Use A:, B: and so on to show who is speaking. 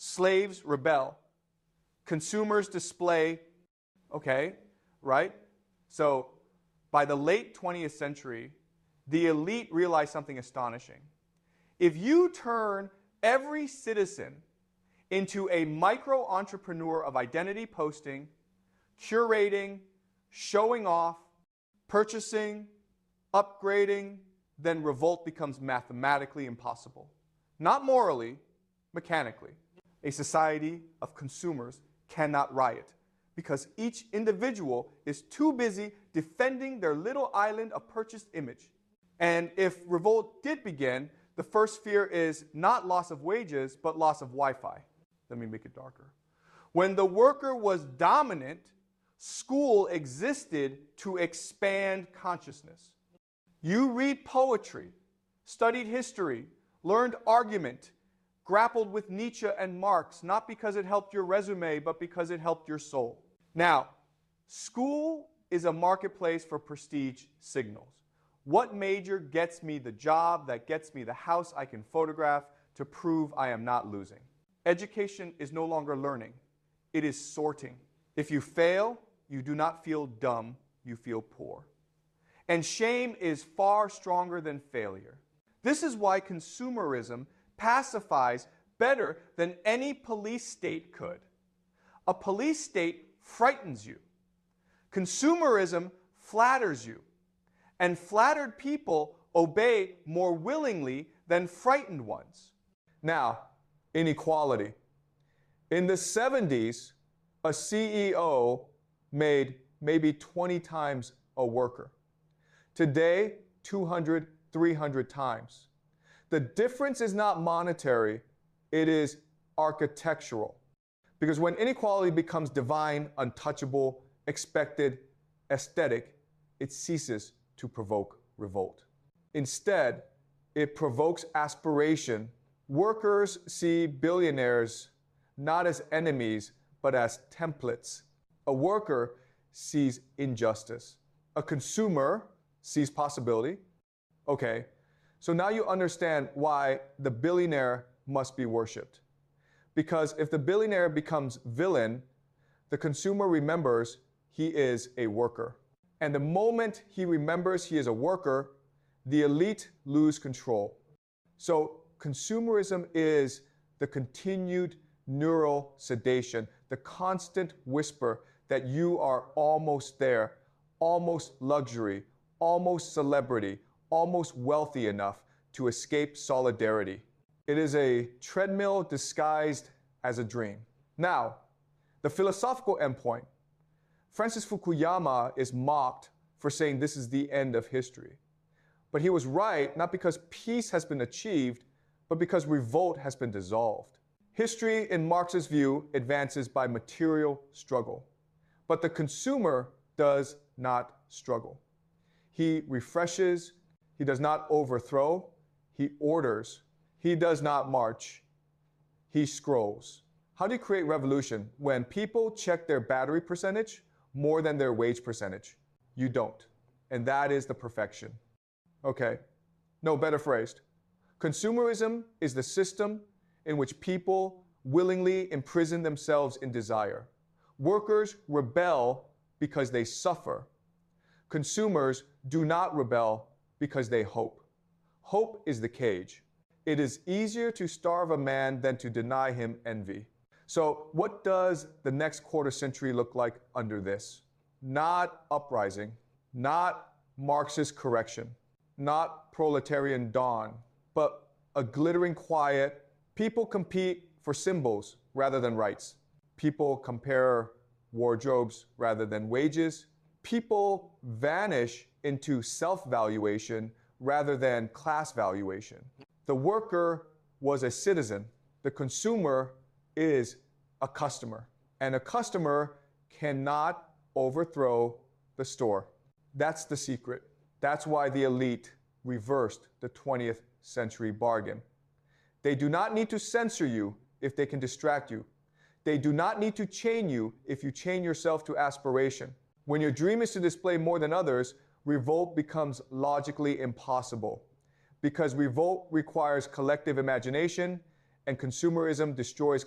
A: Slaves rebel. Consumers display, okay, right? So by the late 20th century, the elite realized something astonishing. If you turn every citizen into a micro-entrepreneur of identity posting, curating, showing off, purchasing, upgrading, then revolt becomes mathematically impossible. Not morally, mechanically. A society of consumers cannot riot because each individual is too busy defending their little island of purchased image. And if revolt did begin, the first fear is not loss of wages, but loss of Wi-Fi. Let me make it darker. When the worker was dominant, school existed to expand consciousness. You read poetry, studied history, learned argument, grappled with Nietzsche and Marx, not because it helped your resume, but because it helped your soul. Now, school is a marketplace for prestige signals. What major gets me the job that gets me the house I can photograph to prove I am not losing? Education is no longer learning. It is sorting. If you fail, you do not feel dumb, you feel poor. And shame is far stronger than failure. This is why consumerism pacifies better than any police state could. A police state frightens you. Consumerism flatters you. And flattered people obey more willingly than frightened ones. Now, inequality. In the 70s, a CEO made maybe 20 times a worker. Today, 200, 300 times. The difference is not monetary, it is architectural. Because when inequality becomes divine, untouchable, expected, aesthetic, it ceases to provoke revolt. Instead, it provokes aspiration. Workers see billionaires not as enemies, but as templates. A worker sees injustice. A consumer sees possibility. Okay, so now you understand why the billionaire must be worshipped. Because if the billionaire becomes villain, the consumer remembers he is a worker. And the moment he remembers he is a worker, the elite lose control. So consumerism is the continued neural sedation, the constant whisper that you are almost there, almost luxury, almost celebrity, almost wealthy enough to escape solidarity. It is a treadmill disguised as a dream. Now, the philosophical endpoint. Francis Fukuyama is mocked for saying this is the end of history. But he was right, not because peace has been achieved, but because revolt has been dissolved. History, in Marx's view, advances by material struggle. But the consumer does not struggle. He refreshes, he does not overthrow, he orders. He does not march, he scrolls. How do you create revolution when people check their battery percentage more than their wage percentage? You don't. And that is the perfection. Okay, no, better phrased. Consumerism is the system in which people willingly imprison themselves in desire. Workers rebel because they suffer. Consumers do not rebel because they hope. Hope is the cage. It is easier to starve a man than to deny him envy. So what does the next quarter century look like under this? Not uprising, not Marxist correction, not proletarian dawn, but a glittering quiet. People compete for symbols rather than rights. People compare wardrobes rather than wages. People vanish into self-valuation rather than class valuation. The worker was a citizen. The consumer is a customer. And a customer cannot overthrow the store. That's the secret. That's why the elite reversed the 20th century bargain. They do not need to censor you if they can distract you. They do not need to chain you if you chain yourself to aspiration. When your dream is to display more than others, revolt becomes logically impossible. Because revolt requires collective imagination and consumerism destroys